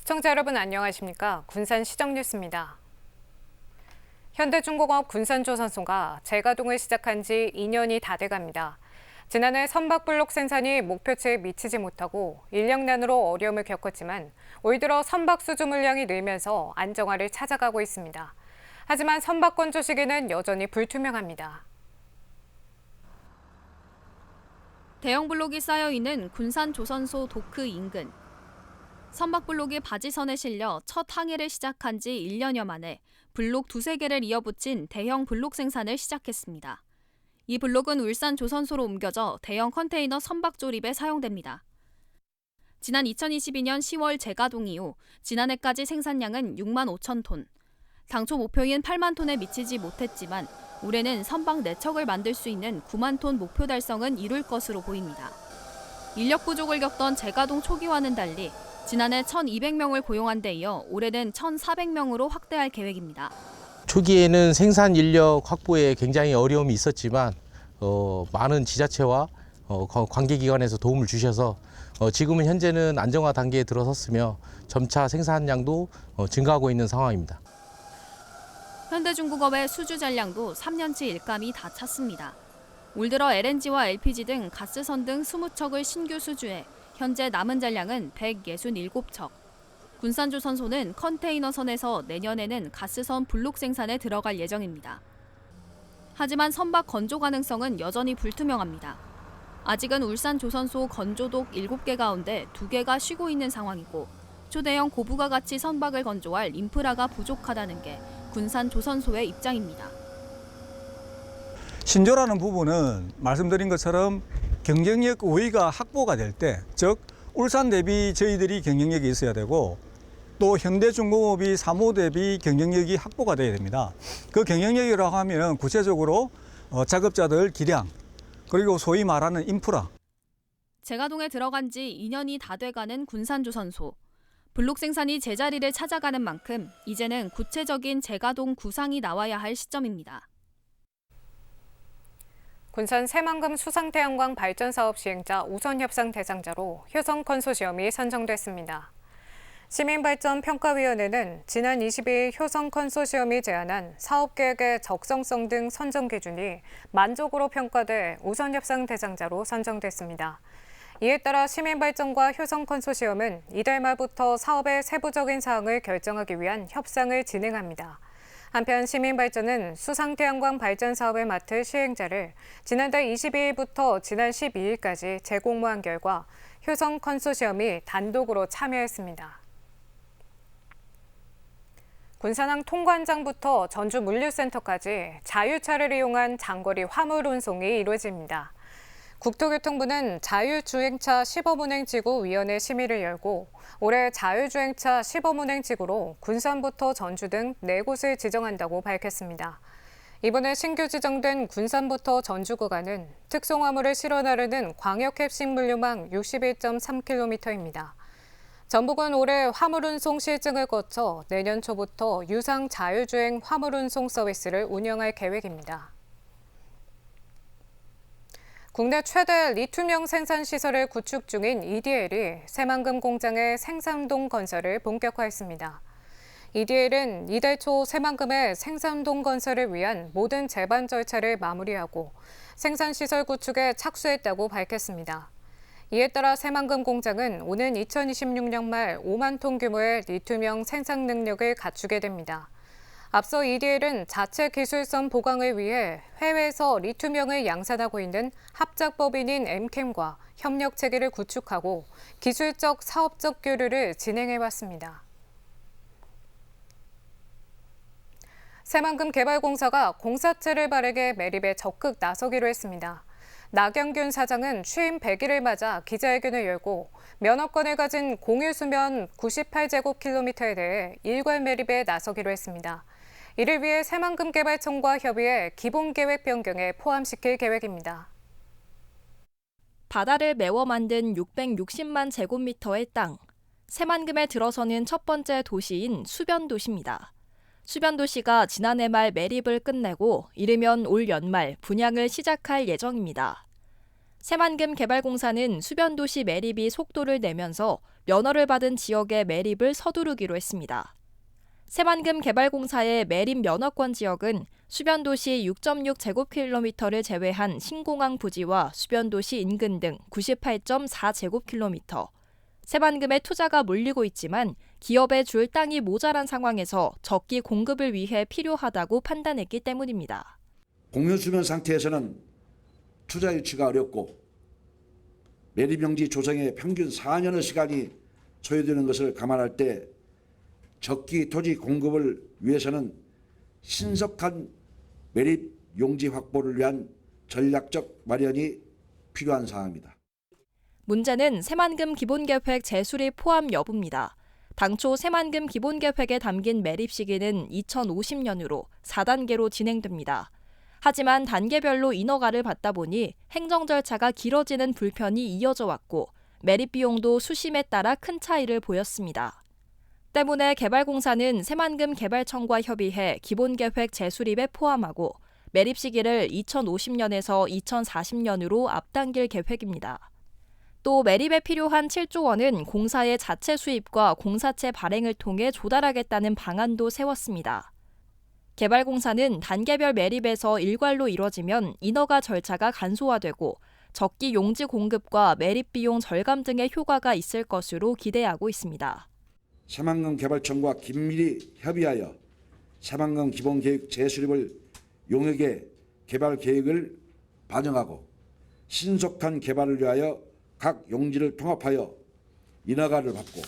시청자 여러분 안녕하십니까? 군산 시정뉴스입니다. 현대중공업 군산조선소가 재가동을 시작한 지 2년이 다 돼갑니다. 지난해 선박블록 생산이 목표치에 미치지 못하고 인력난으로 어려움을 겪었지만 올 들어 선박 수주 물량이 늘면서 안정화를 찾아가고 있습니다. 하지만 선박 건조 시기는 여전히 불투명합니다. 대형 블록이 쌓여있는 군산조선소 도크 인근. 선박블록이 바지선에 실려 첫 항해를 시작한 지 1년여 만에 블록 두세 개를 이어붙인 대형 블록 생산을 시작했습니다. 이 블록은 울산 조선소로 옮겨져 대형 컨테이너 선박 조립에 사용됩니다. 지난 2022년 10월 재가동 이후 지난해까지 생산량은 6만 5천 톤. 당초 목표인 8만 톤에 미치지 못했지만 올해는 선박 4척을 만들 수 있는 9만 톤 목표 달성은 이룰 것으로 보입니다. 인력 부족을 겪던 재가동 초기와는 달리 지난해 1,200명을 고용한 데 이어 올해는 1,400명으로 확대할 계획입니다. 초기에는 생산 인력 확보에 굉장히 어려움이 있었지만 많은 지자체와 관계기관에서 도움을 주셔서 지금은 현재는 안정화 단계에 들어섰으며 점차 생산량도 증가하고 있는 상황입니다. 현대중공업의 수주 잔량도 3년치 일감이 다 찼습니다. 올 들어 LNG와 LPG 등 가스선 등 20척을 신규 수주해 현재 남은 잔량은 167척. 군산조선소는 컨테이너선에서 내년에는 가스선 블록 생산에 들어갈 예정입니다. 하지만 선박 건조 가능성은 여전히 불투명합니다. 아직은 울산조선소 건조독 7개 가운데 2개가 쉬고 있는 상황이고 초대형 고부가 가치 선박을 건조할 인프라가 부족하다는 게 군산조선소의 입장입니다. 신조라는 부분은 말씀드린 것처럼 경쟁력 우위가 확보가 될 때, 즉 울산 대비 저희들이 경쟁력이 있어야 되고 또 현대중공업이 사무 대비 경쟁력이 확보가 돼야 됩니다. 그 경쟁력이라고 하면 구체적으로 작업자들 기량, 그리고 소위 말하는 인프라. 재가동에 들어간 지 2년이 다 돼가는 군산조선소. 블록 생산이 제자리를 찾아가는 만큼 이제는 구체적인 재가동 구상이 나와야 할 시점입니다. 군산 새만금 수상태양광 발전사업 시행자 우선협상 대상자로 효성 컨소시엄이 선정됐습니다. 시민발전평가위원회는 지난 22일 효성 컨소시엄이 제안한 사업계획의 적성성 등 선정 기준이 만족으로 평가돼 우선협상 대상자로 선정됐습니다. 이에 따라 시민발전과 효성 컨소시엄은 이달 말부터 사업의 세부적인 사항을 결정하기 위한 협상을 진행합니다. 한편 시민발전은 수상태양광 발전 사업을 맡을 시행자를 지난달 22일부터 지난 12일까지 재공모한 결과 효성 컨소시엄이 단독으로 참여했습니다. 군산항 통관장부터 전주 물류센터까지 자유차를 이용한 장거리 화물 운송이 이루어집니다. 국토교통부는 자율주행차 시범운행지구위원회 심의를 열고 올해 자율주행차 시범운행지구로 군산부터 전주 등 4곳을 지정한다고 밝혔습니다. 이번에 신규 지정된 군산부터 전주 구간은 특송화물을 실어 나르는 광역합식 물류망 61.3km입니다. 전북은 올해 화물운송 실증을 거쳐 내년 초부터 유상 자율주행 화물운송 서비스를 운영할 계획입니다. 국내 최대 리튬형 생산시설을 구축 중인 EDL이 새만금 공장의 생산동 건설을 본격화했습니다. EDL은 이달 초 새만금의 생산동 건설을 위한 모든 제반 절차를 마무리하고 생산시설 구축에 착수했다고 밝혔습니다. 이에 따라 새만금 공장은 오는 2026년 말 5만 톤 규모의 리튬형 생산 능력을 갖추게 됩니다. 앞서 EDL은 자체 기술선 보강을 위해 해외에서 리튬형을 양산하고 있는 합작법인인 엠캠과 협력 체계를 구축하고 기술적 사업적 교류를 진행해왔습니다. 새만금 개발공사가 공사체를 바르게 매립에 적극 나서기로 했습니다. 나경균 사장은 취임 100일을 맞아 기자회견을 열고 면허권을 가진 공유수면 98제곱킬로미터에 대해 일괄 매립에 나서기로 했습니다. 이를 위해 새만금개발청과 협의해 기본계획 변경에 포함시킬 계획입니다. 바다를 메워 만든 660만 제곱미터의 땅. 새만금에 들어서는 첫 번째 도시인 수변도시입니다. 수변도시가 지난해 말 매립을 끝내고 이르면 올 연말 분양을 시작할 예정입니다. 새만금 개발공사는 수변도시 매립이 속도를 내면서 면허를 받은 지역의 매립을 서두르기로 했습니다. 새만금 개발공사의 매립 면허권 지역은 수변도시 6.6제곱킬로미터를 제외한 신공항 부지와 수변도시 인근 등 98.4제곱킬로미터. 새만금에 투자가 몰리고 있지만 기업에 줄 땅이 모자란 상황에서 적기 공급을 위해 필요하다고 판단했기 때문입니다. 공유수면 상태에서는 투자 유치가 어렵고 매립용지 조성에 평균 4년의 시간이 소요되는 것을 감안할 때 적기 토지 공급을 위해서는 신속한 매립 용지 확보를 위한 전략적 마련이 필요한 사항입니다. 문제는 새만금 기본계획 재수립 포함 여부입니다. 당초 새만금 기본계획에 담긴 매립 시기는 2050년으로 4단계로 진행됩니다. 하지만 단계별로 인허가를 받다 보니 행정 절차가 길어지는 불편이 이어져 왔고 매립 비용도 수심에 따라 큰 차이를 보였습니다. 때문에 개발공사는 새만금 개발청과 협의해 기본계획 재수립에 포함하고 매립 시기를 2050년에서 2040년으로 앞당길 계획입니다. 또 매립에 필요한 7조 원은 공사의 자체 수입과 공사채 발행을 통해 조달하겠다는 방안도 세웠습니다. 개발공사는 단계별 매립에서 일괄로 이뤄지면 인허가 절차가 간소화되고 적기 용지 공급과 매립 비용 절감 등의 효과가 있을 것으로 기대하고 있습니다. 새만금 개발청과 긴밀히 협의하여 새만금 기본계획 재수립을 용역의 개발 계획을 반영하고 신속한 개발을 위하여 각 용지를 통합하여 인허가를 받고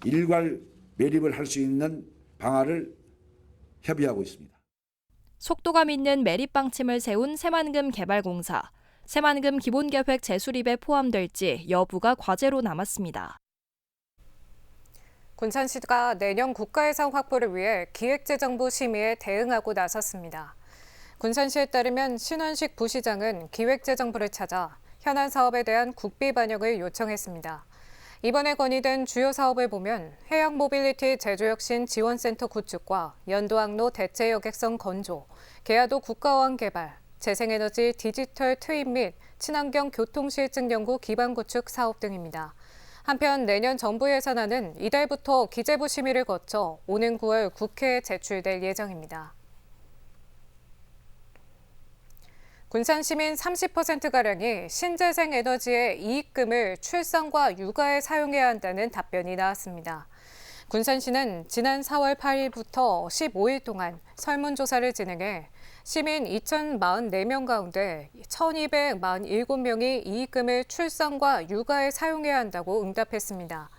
일괄 매립을 할 수 있는 방안을 협의하고 있습니다. 속도감 있는 매립 방침을 세운 새만금 개발공사. 새만금 기본계획 재수립에 포함될지 여부가 과제로 남았습니다. 군산시가 내년 국가예산 확보를 위해 기획재정부 심의에 대응하고 나섰습니다. 군산시에 따르면 신원식 부시장은 기획재정부를 찾아 현안 사업에 대한 국비 반영을 요청했습니다. 이번에 건의된 주요 사업을 보면 해양 모빌리티 제주혁신 지원센터 구축과 연도항로 대체 여객선 건조, 계야도 국가어항 개발, 재생에너지 디지털 투입 및 친환경 교통실증 연구 기반 구축 사업 등입니다. 한편 내년 정부 예산안은 이달부터 기재부 심의를 거쳐 오는 9월 국회에 제출될 예정입니다. 군산 시민 30%가량이 신재생 에너지의 이익금을 출산과 육아에 사용해야 한다는 답변이 나왔습니다. 군산시는 지난 4월 8일부터 15일 동안 설문조사를 진행해 시민 2,044명 가운데 1,247명이 이익금을 출산과 육아에 사용해야 한다고 응답했습니다.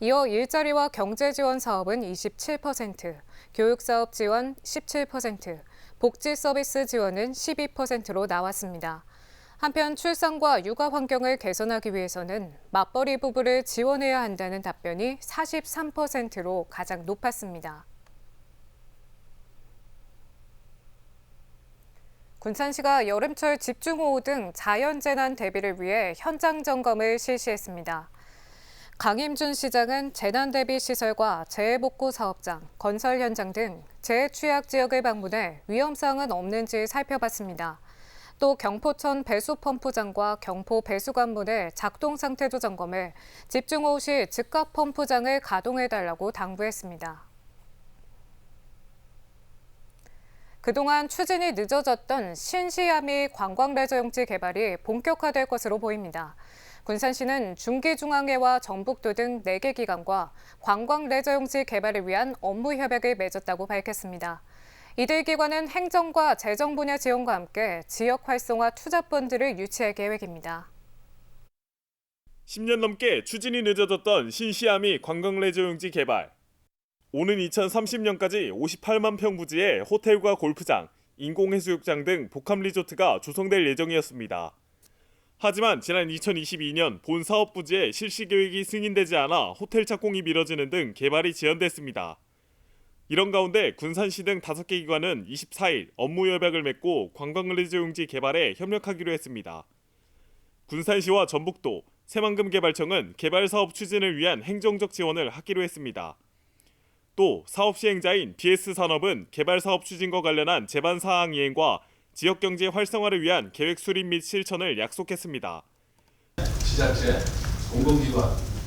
이어 일자리와 경제지원 사업은 27%, 교육사업 지원 17%, 복지 서비스 지원은 12%로 나왔습니다. 한편 출산과 육아 환경을 개선하기 위해서는 맞벌이 부부를 지원해야 한다는 답변이 43%로 가장 높았습니다. 군산시가 여름철 집중호우 등 자연재난 대비를 위해 현장 점검을 실시했습니다. 강임준 시장은 재난 대비 시설과 재해복구 사업장, 건설 현장 등 재해 취약 지역을 방문해 위험사항은 없는지 살펴봤습니다. 또 경포천 배수펌프장과 경포 배수관문의 작동 상태도 점검해 집중호우 시 즉각 펌프장을 가동해달라고 당부했습니다. 그동안 추진이 늦어졌던 신시야미 관광레저용지 개발이 본격화될 것으로 보입니다. 군산시는 중기중앙회와 전북도 등 4개 기관과 관광레저용지 개발을 위한 업무 협약을 맺었다고 밝혔습니다. 이들 기관은 행정과 재정 분야 지원과 함께 지역 활성화 투자펀드를 유치할 계획입니다. 10년 넘게 추진이 늦어졌던 신시야미 관광레저용지 개발. 오는 2030년까지 58만 평 부지의 호텔과 골프장, 인공해수욕장 등 복합리조트가 조성될 예정이었습니다. 하지만 지난 2022년 본 사업 부지의 실시 계획이 승인되지 않아 호텔 착공이 미뤄지는 등 개발이 지연됐습니다. 이런 가운데 군산시 등 5개 기관은 24일 업무 협약을 맺고 관광레저용지 개발에 협력하기로 했습니다. 군산시와 전북도, 새만금개발청은 개발 사업 추진을 위한 행정적 지원을 하기로 했습니다. 또 사업 시행자인 BS산업은 개발 사업 추진과 관련한 제반 사항 이행과 지역 경제 활성화를 위한 계획 수립 및 실천을 약속했습니다. 지자체, 공공기관,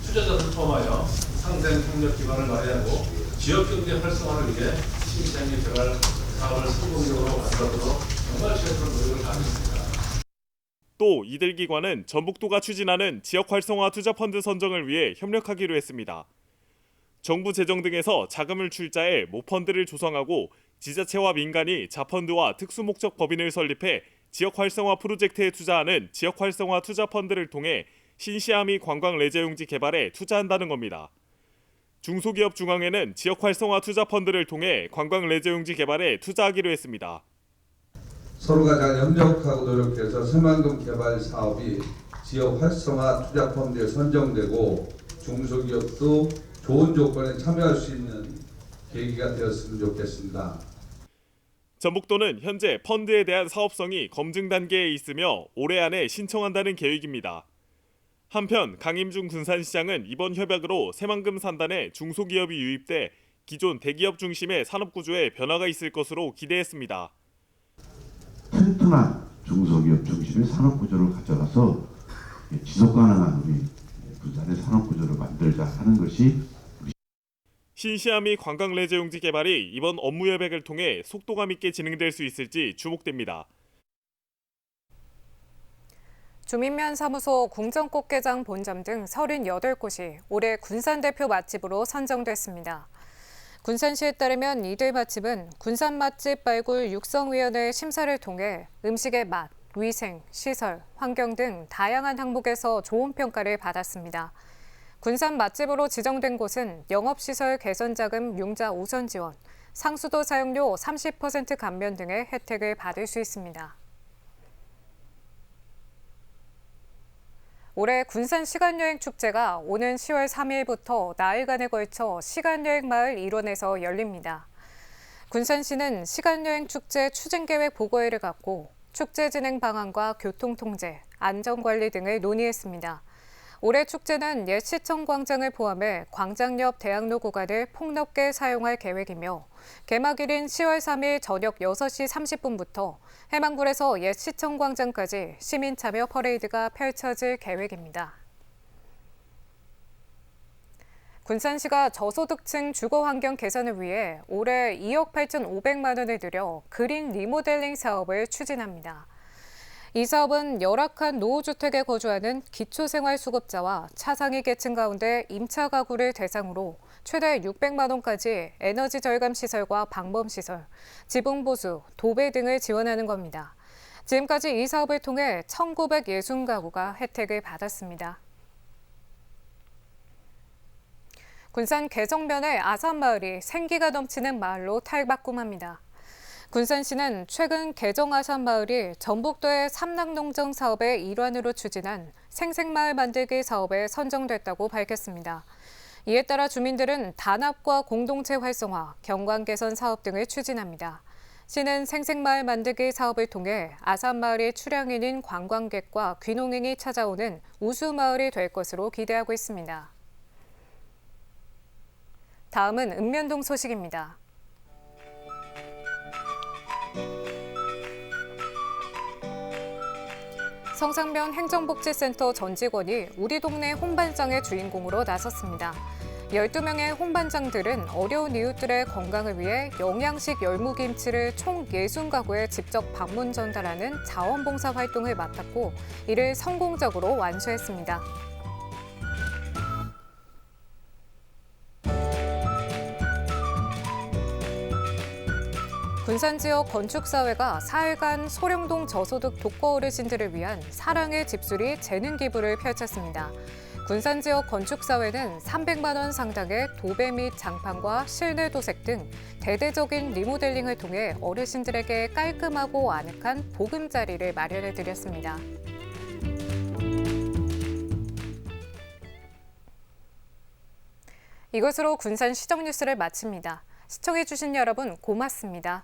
투자자들 포함하여 상생 협력 기반을 마련하고 지역 경제 활성화를 위해 신시장의 개발 사업을 성공적으로 만들도록 정말 최선의 노력을 다하겠습니다. 또 이들 기관은 전북도가 추진하는 지역 활성화 투자 펀드 선정을 위해 협력하기로 했습니다. 정부 재정 등에서 자금을 출자해 모펀드를 조성하고 지자체와 민간이 자펀드와 특수목적 법인을 설립해 지역 활성화 프로젝트에 투자하는 지역 활성화 투자 펀드를 통해 신시아미 관광 레저용지 개발에 투자한다는 겁니다. 중소기업 중앙회는 지역 활성화 투자 펀드를 통해 관광 레저용지 개발에 투자하기로 했습니다. 서로가 잘 협력하고 노력해서 새만금 개발 사업이 지역 활성화 투자 펀드에 선정되고 중소기업도 좋은 조건에 참여할 수 있는 계기가 되었으면 좋겠습니다. 전북도는 현재 펀드에 대한 사업성이 검증 단계에 있으며 올해 안에 신청한다는 계획입니다. 한편 강임중 군산시장은 이번 협약으로 새만금 산단에 중소기업이 유입돼 기존 대기업 중심의 산업구조에 변화가 있을 것으로 기대했습니다. 튼튼한 중소기업 중심의 산업구조를 가져가서 지속가능한 우리 군산의 산업구조를 만들자 하는 것이 신시아미 관광 레저용지 개발이 이번 업무 협약을 통해 속도감 있게 진행될 수 있을지 주목됩니다. 주민면사무소 궁정꽃게장 본점 등 38곳이 올해 군산 대표 맛집으로 선정됐습니다. 군산시에 따르면 이들 맛집은 군산 맛집 발굴 육성위원회 심사를 통해 음식의 맛, 위생, 시설, 환경 등 다양한 항목에서 좋은 평가를 받았습니다. 군산 맛집으로 지정된 곳은 영업시설 개선자금 융자 우선 지원, 상수도 사용료 30% 감면 등의 혜택을 받을 수 있습니다. 올해 군산 시간여행 축제가 오는 10월 3일부터 나흘간에 걸쳐 시간여행 마을 일원에서 열립니다. 군산시는 시간여행 축제 추진계획 보고회를 갖고 축제 진행 방안과 교통통제, 안전관리 등을 논의했습니다. 올해 축제는 옛 시청 광장을 포함해 광장 옆 대학로 구간을 폭넓게 사용할 계획이며 개막일인 10월 3일 저녁 6시 30분부터 해망굴에서 옛 시청 광장까지 시민 참여 퍼레이드가 펼쳐질 계획입니다. 군산시가 저소득층 주거 환경 개선을 위해 올해 2억 8,500만 원을 들여 그린 리모델링 사업을 추진합니다. 이 사업은 열악한 노후주택에 거주하는 기초생활수급자와 차상위 계층 가운데 임차 가구를 대상으로 최대 600만 원까지 에너지 절감 시설과 방범시설, 지붕보수, 도배 등을 지원하는 겁니다. 지금까지 이 사업을 통해 1,960가구가 혜택을 받았습니다. 군산 개정면의 아산마을이 생기가 넘치는 마을로 탈바꿈합니다. 군산시는 최근 개정 아산마을이 전북도의 삼락농정 사업의 일환으로 추진한 생생마을 만들기 사업에 선정됐다고 밝혔습니다. 이에 따라 주민들은 단합과 공동체 활성화, 경관 개선 사업 등을 추진합니다. 시는 생생마을 만들기 사업을 통해 아산마을이 출향인인 관광객과 귀농인이 찾아오는 우수마을이 될 것으로 기대하고 있습니다. 다음은 읍면동 소식입니다. 성상면 행정복지센터 전 직원이 우리 동네 홍반장의 주인공으로 나섰습니다. 12명의 홍반장들은 어려운 이웃들의 건강을 위해 영양식 열무김치를 총 60가구에 직접 방문 전달하는 자원봉사 활동을 맡았고 이를 성공적으로 완수했습니다. 군산 지역 건축사회가 4일간 소령동 저소득 독거 어르신들을 위한 사랑의 집수리 재능 기부를 펼쳤습니다. 군산 지역 건축사회는 300만 원 상당의 도배 및 장판과 실내 도색 등 대대적인 리모델링을 통해 어르신들에게 깔끔하고 아늑한 보금자리를 마련해 드렸습니다. 이것으로 군산 시정 뉴스를 마칩니다. 시청해주신 여러분 고맙습니다.